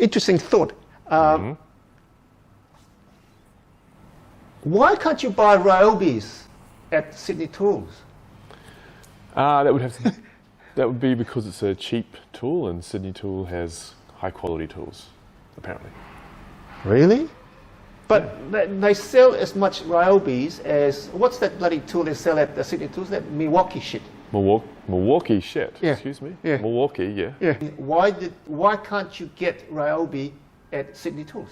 interesting thought. Why can't you buy Ryobis at Sydney Tools? That would be because it's a cheap tool, and Sydney Tool has high quality tools, apparently. Really? But they sell as much Ryobis as, what's that bloody tool they sell at the Sydney Tools? That Milwaukee shit. Milwaukee shit. Yeah. Excuse me. Yeah. Milwaukee. Yeah. Yeah. Why can't you get Ryobi at Sydney Tools?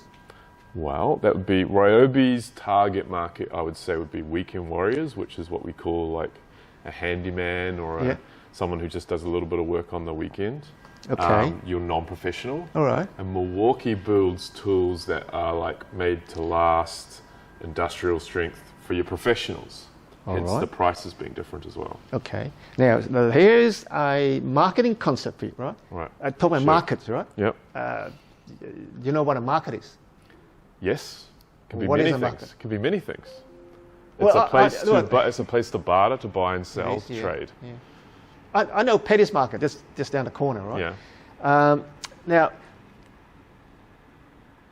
Well, that would be Ryobi's target market. I would say would be weekend warriors, which is what we call like a handyman or someone who just does a little bit of work on the weekend. Okay. You're non-professional. All right. And Milwaukee builds tools that are like made to last, industrial strength for your professionals. Hence the prices being different as well. Okay. Now here's a marketing concept for you, right? Right. I talk about markets, right? Yep. You know what a market is? Yes. Can be What many is a things. market? Can be many things. Well, It's a place to barter, to buy and sell, to trade. Yeah. I know Petty's Market, just down the corner, right? Yeah. Now,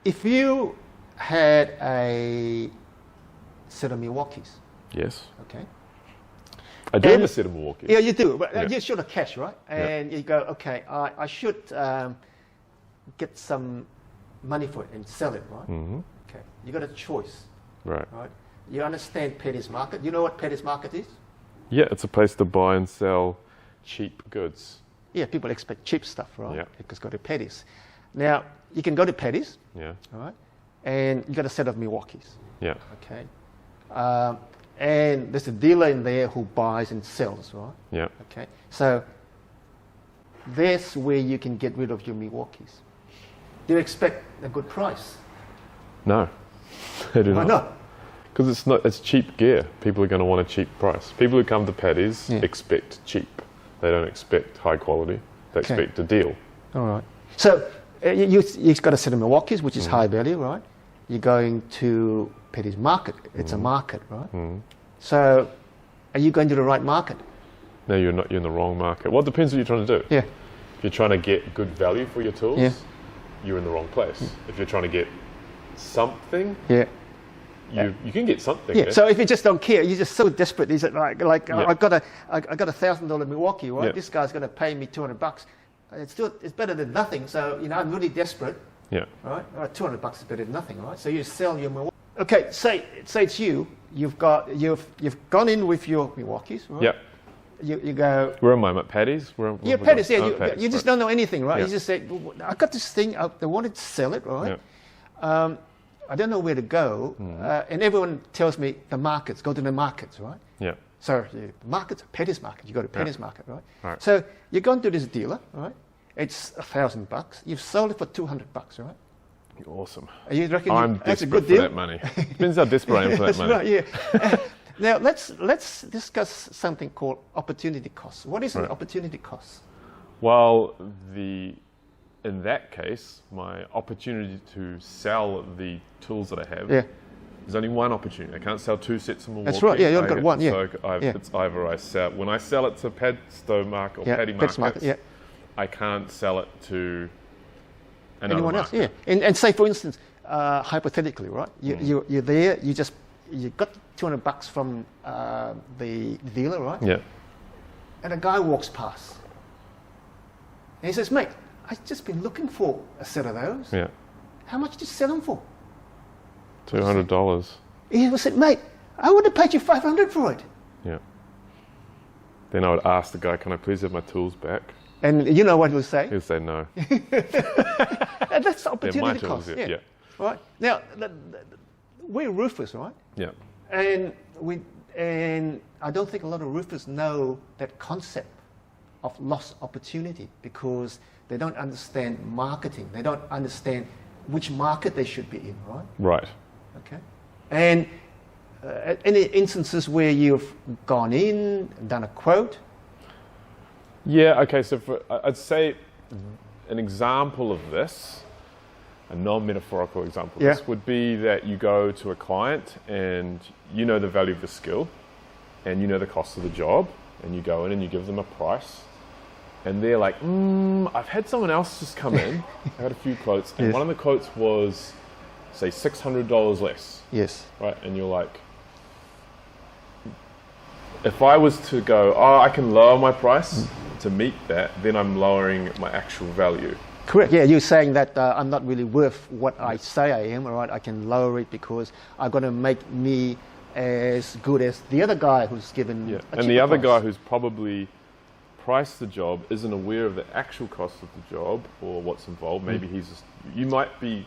if you had a set of Milwaukees, Yes. okay? I do have a set of Milwaukee. Yeah, you do, but you should have cash, right? And you go, okay, I should get some money for it and sell it, right? Mm-hmm. Okay, you got a choice, Right. right? You understand Petty's Market. You know what Petty's Market is? Yeah, it's a place to buy and sell cheap goods. Yeah, people expect cheap stuff, right? Yeah. Because go to Petty's. Now, you can go to Petty's, Yeah. all right? And you got a set of Milwaukees, Yeah. okay? And there's a dealer in there who buys and sells, right? Yeah. Okay, so that's where you can get rid of your Milwaukees. Do you expect a good price? No, I do Why not? Because it's cheap gear. People are going to want a cheap price. People who come to Paddy's expect cheap. They don't expect high quality. They expect a deal. All right. So you've got a set of Milwaukees, which is high value, right? You're going to Paddy's Market. It's a market, right? So are you going to the right market? No, you're not. You're in the wrong market. Well, it depends what you're trying to do. Yeah. If you're trying to get good value for your tools, you're in the wrong place. If you're trying to get something, you can get something. Yeah. So if you just don't care, you're just so desperate. Is it like I got a $1,000 Milwaukee, right? This guy's going to pay me $200. It's better than nothing. So I'm really desperate. Yeah. Right. $200 is better than nothing, right? So you sell your Milwaukee. Okay. Say it's you. You've gone in with your Milwaukees, right? Yeah. You go. Where am I? I'm at Paddy's? Paddy's. Yeah. Paddy's, you just don't know anything, right? Yeah. You just say, I got this thing. They wanted to sell it, right? Yeah. I don't know where to go, and everyone tells me the markets. Go to the markets, right? Yeah. So the markets, Petty's Market. You go to Petty's Market, right? Right. So you're going to this dealer, right? It's $1,000. You've sold it for $200, right? Awesome. You reckon I'm that's a desperate good deal? for that money. Depends how desperate I am for that money. Right, yeah. Now let's discuss something called opportunity cost. What is an opportunity cost? Well, in that case, my opportunity to sell the tools that I have, there's only one opportunity. I can't sell two sets of Milwaukee. That's right. Yeah, you've got one. Yeah. So it's either I sell when I sell it to Padstow Market or Paddy Markets. I can't sell it to anyone else. Yeah. And say for instance, hypothetically, right? You're there. You got $200 from the dealer, right? Yeah. And a guy walks past, and he says, "Mate, I've just been looking for a set of those. Yeah. How much did you sell them for?" $200. He said, "Mate, I would have paid you $500 for it." Yeah. Then I would ask the guy, "Can I please have my tools back?" And you know what he'll say? He'll say no. And that's opportunity tools, cost. yeah. Right. Now, we're roofers, right? Yeah. And I don't think a lot of roofers know that concept of lost opportunity because they don't understand marketing. They don't understand which market they should be in, right? Right. Okay. And any instances where you've gone in and done a quote? Yeah, okay, so I'd say an example of this, a non-metaphorical example of this, would be that you go to a client and you know the value of the skill and you know the cost of the job, and you go in and you give them a price, and they're like, I've had someone else just come in. I had a few quotes, and Yes. one of the quotes was, say, $600 less. Yes. Right, and you're like, if I was to go, I can lower my price to meet that, then I'm lowering my actual value. Correct. Yeah, you're saying that I'm not really worth what I say I am, all right? I can lower it because I'm going to make me as good as the other guy who's given a And the cheaper other price. guy who's probably priced the job isn't aware of the actual cost of the job or what's involved. Maybe he's just, you might be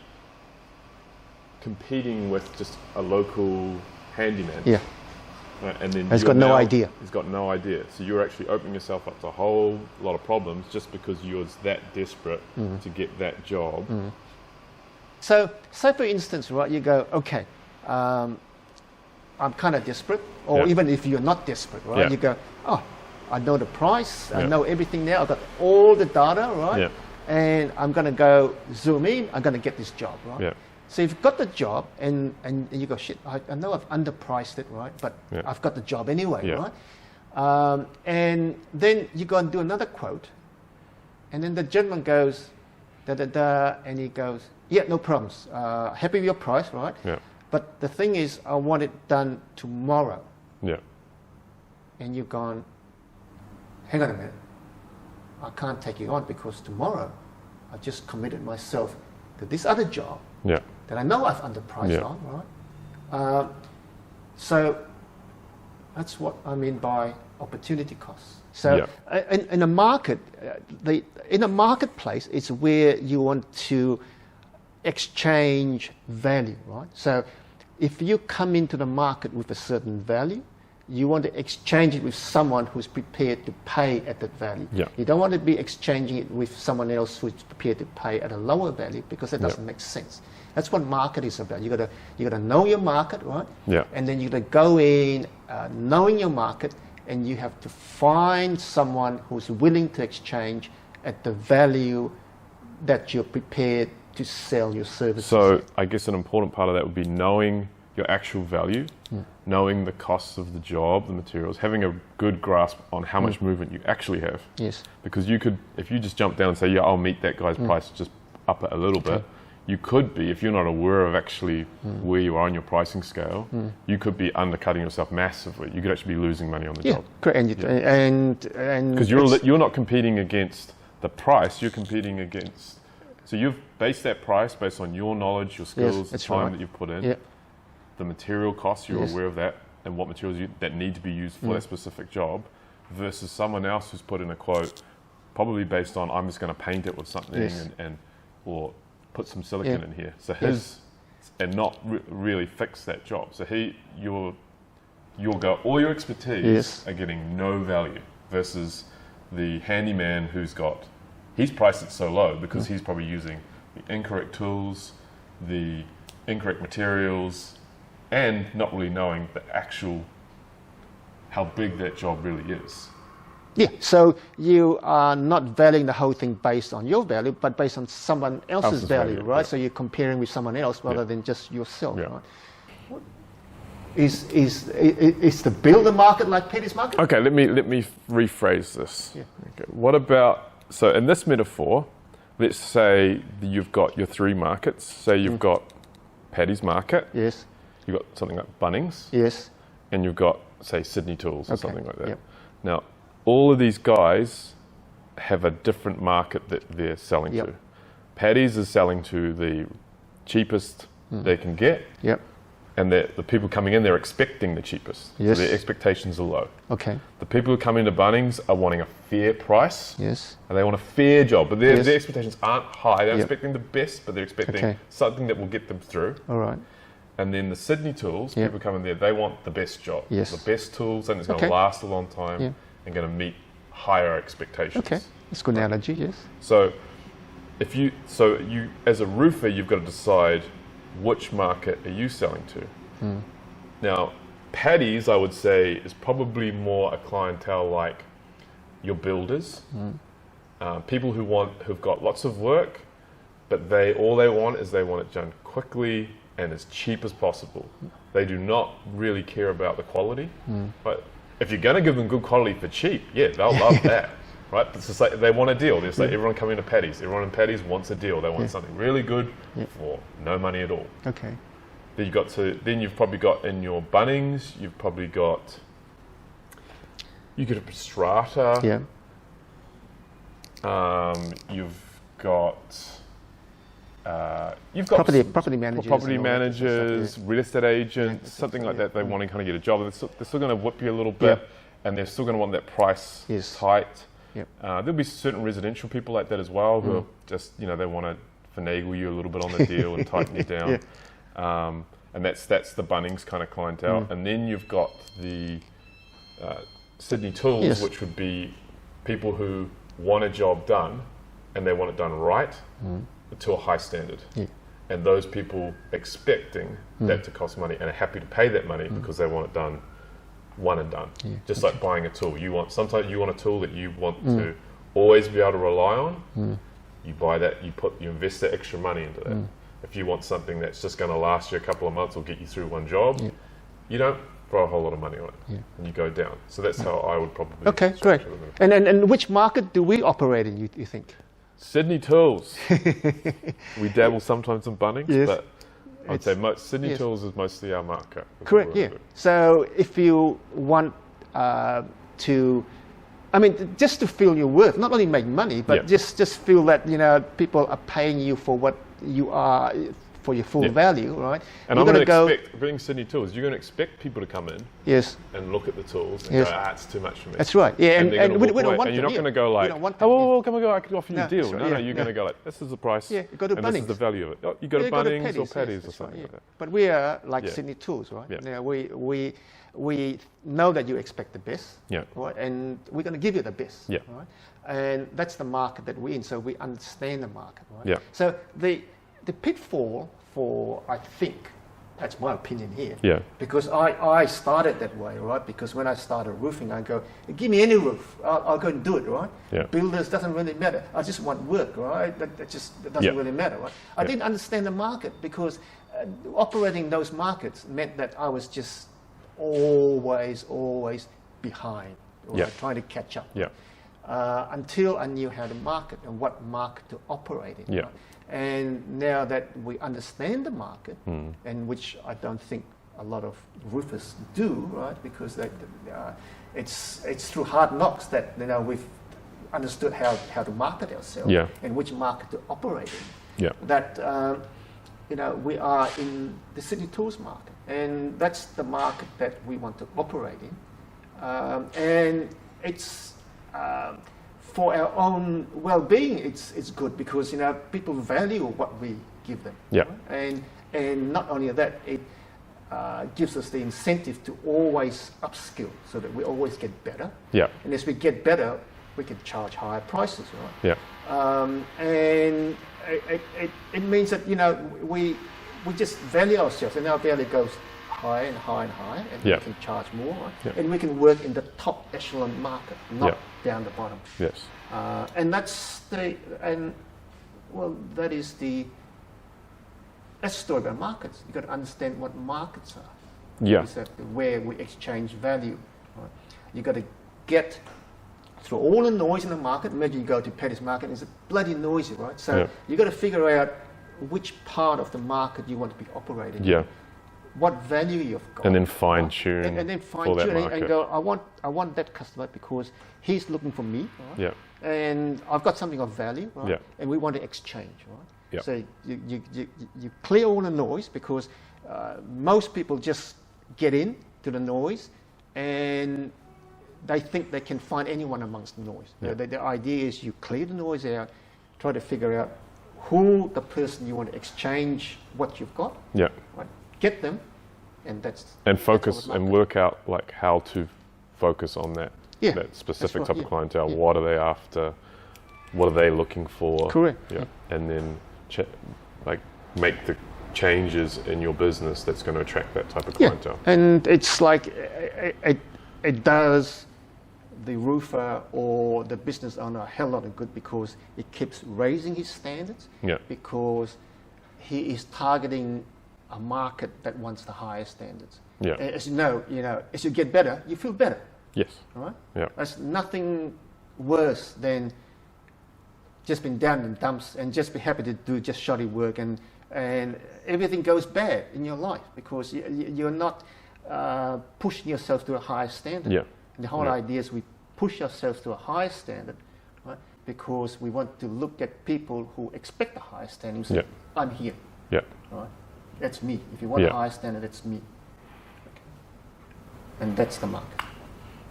competing with just a local handyman. Yeah. Right, and then He's you're got no now- idea. He's got no idea. So you're actually opening yourself up to a whole lot of problems just because you're that desperate to get that job. So, say for instance, right, you go, okay, I'm kind of desperate, or Yeah. even if you're not desperate, right, Yeah. you go, I know the price, I Yeah. know everything now, I've got all the data, right, Yeah. and I'm going to go zoom in, I'm going to get this job, right. Yeah. So you've got the job, and you go, shit, I know I've underpriced it, right, but Yeah. I've got the job anyway, Yeah. right. And then you go and do another quote, and then the gentleman goes, and he goes, yeah, no problems, happy with your price, right? Yeah. But the thing is, I want it done tomorrow. Yeah. And you've gone, hang on a minute, I can't take you on because tomorrow I just committed myself to this other job Yeah. that I know I've underpriced Yeah. on, right? So that's what I mean by opportunity costs. So in a market, in a marketplace, it's where you want to exchange value, right? So if you come into the market with a certain value, you want to exchange it with someone who's prepared to pay at that value. Yeah. You don't want to be exchanging it with someone else who's prepared to pay at a lower value because that doesn't make sense. That's what market is about. You gotta know your market, right? Yeah. And then you gotta go in knowing your market, and you have to find someone who's willing to exchange at the value that you're prepared to sell your services. So I guess an important part of that would be knowing your actual value, knowing the costs of the job, the materials, having a good grasp on how much movement you actually have. Yes. Because you could, if you just jump down and say, yeah, I'll meet that guy's price, just up it a little bit, you could be, if you're not aware of actually where you are on your pricing scale, you could be undercutting yourself massively. You could actually be losing money on the job. Correct. And Because you're not competing against the price, you're competing against, so you've based that price based on your knowledge, your skills, the that's time right. that you've put in. Yeah. The material costs, you're Yes. aware of that, and what materials that need to be used for that specific job, versus someone else who's put in a quote, probably based on, I'm just going to paint it with something Yes. and or put some silicon Yeah. in here. So and not really fix that job. So you'll go, all your expertise Yes. are getting no value, versus the handyman he's priced it so low because he's probably using the incorrect tools, the incorrect materials, and not really knowing how big that job really is. Yeah, so you are not valuing the whole thing based on your value, but based on someone else's value, right? yeah. So you're comparing with someone else rather Yeah. than just yourself, Yeah. right? Is the builder market like Petty's market? Okay, let me rephrase this. Yeah. Okay, what about, so in this metaphor, let's say that you've got your three markets. Say you've got Paddy's Market, Yes, you've got something like Bunnings, yes, and you've got, say, Sydney Tools or Okay, something like that. yep. Now, all of these guys have a different market that they're selling Yep. to. Paddy's is selling to the cheapest they can get, yep, and the people coming in, they're expecting the cheapest. Yes. So their expectations are low. okay, The people who come into Bunnings are wanting a fair price, yes, and they want a fair job, but Yes. their expectations aren't high. They're Yep. expecting the best, but they're expecting Okay. something that will get them through. all right, And then the Sydney Tools, Yep. people come in there, they want the best job. Yes. The best tools, something that's going to Okay. last a long time Yeah. and going to meet higher expectations. okay, that's a good analogy, yes, So you as a roofer, you've got to decide which market are you selling to. Now, Paddy's, I would say, is probably more a clientele like your builders, people who've got lots of work, but all they want is they want it done quickly and as cheap as possible. They do not really care about the quality. But if you're going to give them good quality for cheap, yeah, they'll love that, right? It's just like they want a deal. There's like everyone coming to Paddy's. Everyone in Paddy's wants a deal. They want something really good for no money at all. Okay. Then you've probably got in your Bunnings, you've probably got, you get a strata. Yeah. You've got property managers. Property managers, stuff, real estate agents, something like that. They want to kind of get a job. They're still going to whip you a little bit, and they're still going to want that price tight. Yep. There'll be certain residential people like that as well who are just, they want to finagle you a little bit on the deal and tighten you down. And that's the Bunnings kind of clientele. And then you've got the Sydney Tools, which would be people who want a job done and they want it done right to a high standard. And those people expecting that to cost money and are happy to pay that money because they want it done one and done. Just like buying a tool. Sometimes you want a tool that you want to always be able to rely on. You buy that, you invest that extra money into that. If you want something that's just going to last you a couple of months or get you through one job, you don't throw a whole lot of money on it, and you go down. So that's how I would probably. Okay, great. And which market do we operate in? You think? Sydney Tools. We dabble sometimes in Bunnings, but I'd say Sydney Tools is mostly our market. Correct. Yeah. So if you want just to feel your worth, not only make money, but just feel that people are paying you for what you are, for your full value, right? And I'm going to expect, being Sydney Tools, you're going to expect people to come in and look at the tools and go, it's too much for me. That's right. Yeah, and we don't want and you're not going to go like, come on, I can offer you a deal. No, you're going to go like, this is the price, you go to and Bunnings. this is the value of it. Oh, you go to Bunnings or Paddy's or something like that. But we are like Sydney Tools, right? Yeah. We know that you expect the best, right? And we're going to give you the best, right? And that's the market that we're in, so we understand the market, right? Yeah. So the pitfall for, I think, that's my opinion here, because I started that way, right? Because when I started roofing, I go, give me any roof, I'll go and do it, right? Builders doesn't really matter. I just want work, right? That doesn't really matter, right? I didn't understand the market because operating those markets meant that I was just always behind, right? Trying to catch up. Until I knew how to market and what market to operate in. Right? And now that we understand the market, and which I don't think a lot of roofers do, right? Because it's through hard knocks that we've understood how to market ourselves and which market to operate in. That we are in the Sydney Tools market, and that's the market that we want to operate in, and it's. For our own well-being, it's good because people value what we give them. Right? And not only that, it gives us the incentive to always upskill so that we always get better. And as we get better, we can charge higher prices, right? And it means that we just value ourselves, and our value goes higher and higher and higher, and we can charge more, right? And we can work in the top echelon market, not down the bottom. And that's the story about markets. You've got to understand what markets are. Is that where we exchange value. Right? You've got to get through all the noise in the market. Imagine you go to Paddy's market, it's bloody noisy, right? So you've got to figure out which part of the market you want to be operating in. What value you've got, and then fine tune, and then fine tune and go. I want that customer because he's looking for me, right? And I've got something of value, right? And we want to exchange, right? So you clear all the noise because most people just get in to the noise and they think they can find anyone amongst the noise. The idea is you clear the noise out, try to figure out who the person you want to exchange what you've got. Right? Get them, and focus and work out like how to focus on that specific type of clientele. What are they after? What are they looking for? Correct. And then make the changes in your business that's going to attract that type of clientele. And it's like it does the roofer or the business owner a hell lot of good because it keeps raising his standards. Because he is targeting a market that wants the highest standards. As you know, as you get better, you feel better. Yes. Right? There's nothing worse than just being down in the dumps and just be happy to do just shoddy work, and everything goes bad in your life because you're not pushing yourself to a higher standard. Yeah. And the whole idea is we push ourselves to a higher standard, right? Because we want to look at people who expect a higher standard and say, I'm here. Yeah. Right? That's me. If you want a higher standard, that's me. Okay. And that's the market.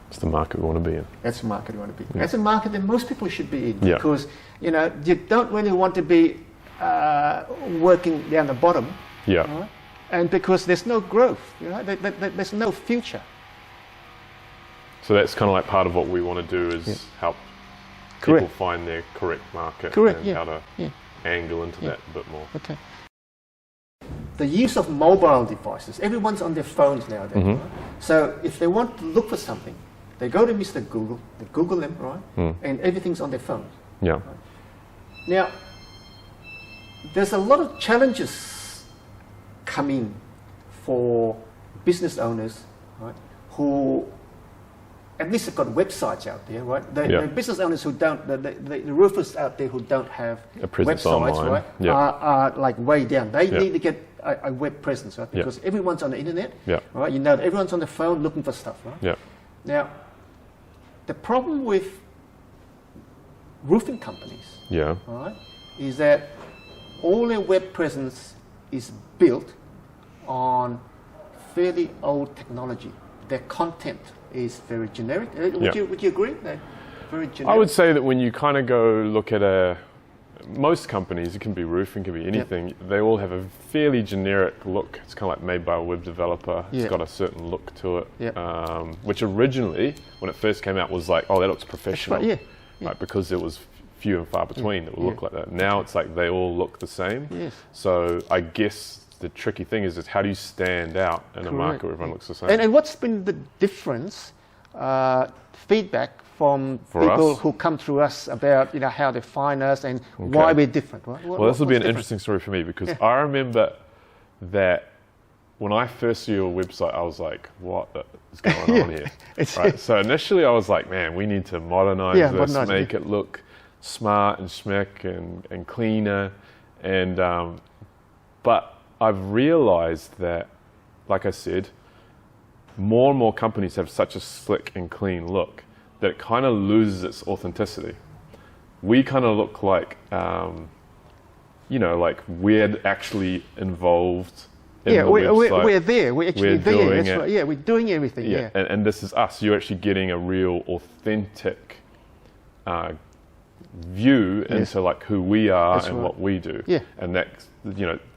It's the market we want to be in. That's the market we want to be in. That's the market that most people should be in, Yeah. because you don't really want to be working down the bottom. Yeah. Right? And because there's no growth, there's no future. So that's kind of like part of what we want to do is help people find their correct market and how to angle into that a bit more. Okay. The use of mobile devices. Everyone's on their phones nowadays. Right? So if they want to look for something, they go to Mr. Google, they Google them, right? And everything's on their phones. Yeah. Right? Now, there's a lot of challenges coming for business owners, right, who at least have got websites out there, right? The business owners who don't, the roofers out there who don't have websites, online. Right, are like way down. They need to get a web presence, right? Because everyone's on the internet, right? Everyone's on the phone looking for stuff, right? Yeah. Now, the problem with roofing companies, right, is that all their web presence is built on fairly old technology. Their content is very generic. Would you agree? They're very generic. I would say that when you kind of go look at most companies, it can be roofing, it can be anything, they all have a fairly generic look. It's kind of like made by a web developer. It's got a certain look to it, which originally, when it first came out, was like, oh, that looks professional. That's right, Like, because it was few and far between that will look like that. Now it's like they all look the same. Yes. So I guess the tricky thing is how do you stand out in a market where everyone looks the same? And what's been the difference, feedback from people who come through us about how they find us and why we're different? Right? Well, this will be an interesting story for me because I remember that when I first saw your website, I was like, what is going on here? Right? So initially I was like, man, we need to modernize this, make it look smart and schmick and cleaner. And but I've realized that, like I said, more and more companies have such a slick and clean look that it kind of loses its authenticity. We kind of look like, like we're actually involved in the website. We're there. We're actually there. Doing That's right. Yeah, we're doing everything. Yeah. And this is us. You're actually getting a real authentic view into like who we are and what we do. Yeah. And that,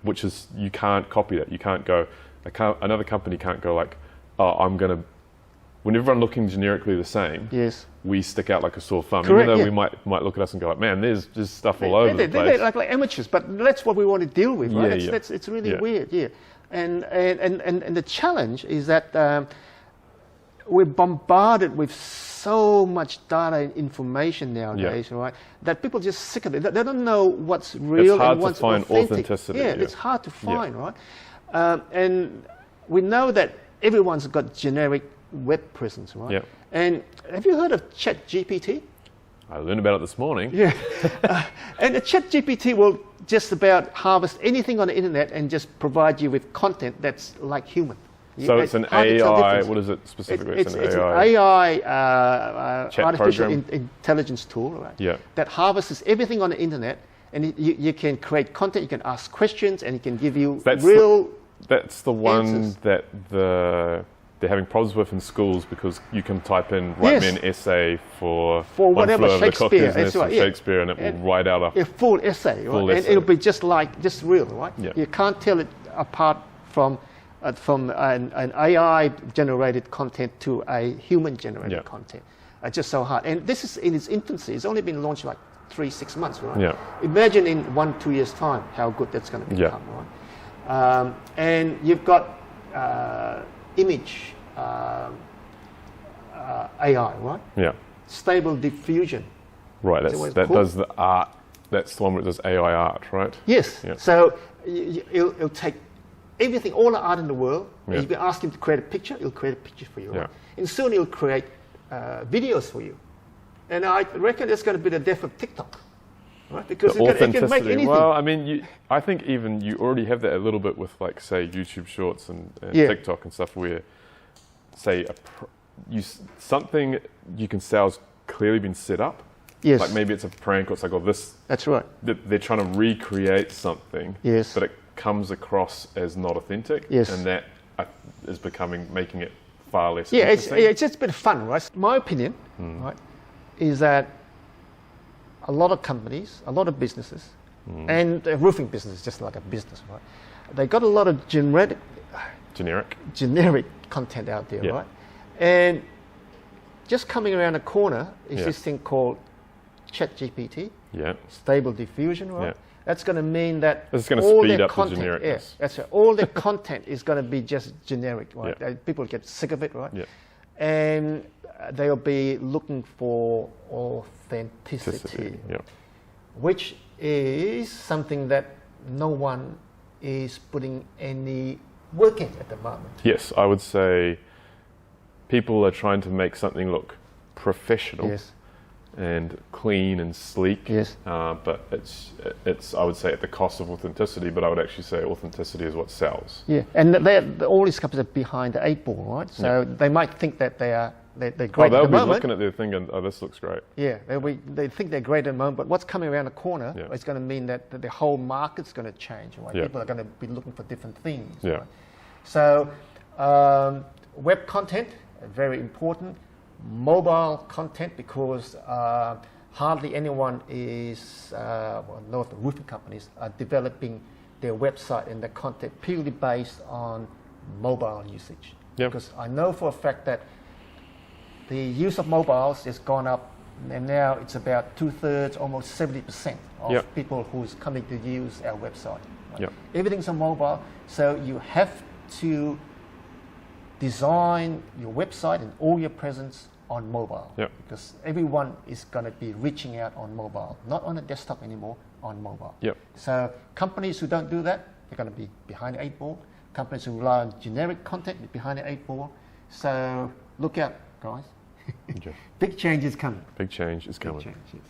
which is, you can't copy that. You can't go, another company can't go like, oh, when everyone looking generically the same, we stick out like a sore thumb. Correct, even though we might look at us and go like, man, there's stuff all over the place. They're like amateurs, but that's what we want to deal with, right? It's really weird, And the challenge is that we're bombarded with so much data and information nowadays, right? That people just sick of it. They don't know what's real and what's authentic. It's hard to find authenticity. It's hard to find, right? And we know that everyone's got generic web presence, right? Yeah. And have you heard of ChatGPT? I learned about it this morning. Yeah. And the ChatGPT will just about harvest anything on the internet and just provide you with content that's like human. So it's an AI, what is it specifically? It's an AI artificial program? Intelligence tool, right? Yeah. That harvests everything on the internet, and you can create content, you can ask questions, and it can give you That's the one answers. that they're having problems with in schools because you can type in, write me an essay for whatever, Shakespeare, Shakespeare, and it will write out a full essay, right? And it'll be just real, right? Yeah. You can't tell it apart from an AI-generated content to a human-generated content. It's just so hard. And this is in its infancy. It's only been launched like 3-6 months, right? Yeah. Imagine in 1-2 years' time how good that's going to become, right? And you've got image AI, right? Yeah. Stable diffusion. Right, that does the art. That's the one where it does AI art, right? Yes. Yeah. So it'll take everything, all the art in the world. Yeah. If you ask him to create a picture, he'll create a picture for you. Right? Yeah. And soon he'll create videos for you. And I reckon it's going to be the death of TikTok, right? Because The it can make anything. Well, I mean, I think even you already have that a little bit with, like, say, YouTube Shorts and TikTok and stuff, where, say, something you can sell has clearly been set up. Yes. Like maybe it's a prank, or it's like, oh, this. That's right. They're trying to recreate something. Yes. But it comes across as not authentic. Yes. And that is making it far less Yeah, interesting. it's just a bit of fun, right? My opinion, right, is that a lot of companies, a lot of businesses, and a roofing business is just like a business, right? They got a lot of generic content out there, right? And just coming around the corner is this thing called ChatGPT, Stable Diffusion, right? That's going to mean that it's going to all speed their up content, the genericness. that's right. All their content is going to be just generic, right? People get sick of it, right? And they'll be looking for authenticity, which is something that no one is putting any work in at the moment. Yes, I would say people are trying to make something look professional and clean and sleek, but it's I would say at the cost of authenticity, but I would actually say authenticity is what sells. Yeah, and all these companies are behind the 8 ball, right? So they might think that they're great they'll at the be moment. looking at their thing and, oh, this looks great. Yeah, they think they're great at the moment, but what's coming around the corner is going to mean that the whole market's going to change, right? People are going to be looking for different things. Right? So web content, very important. Mobile content, because hardly anyone is, no of the roofing companies are developing their website and their content purely based on mobile usage. Because I know for a fact that the use of mobiles has gone up, and now it's about 2/3, almost 70% of people who's coming to use our website. Right? Everything's on mobile, so you have to design your website and all your presence on mobile, because everyone is going to be reaching out on mobile, not on a desktop anymore, on mobile. So companies who don't do that, they're going to be behind the 8 ball. Companies who rely on generic content are behind the 8 ball. So look out, guys. Big change is coming. Big change is coming. Big change, yes.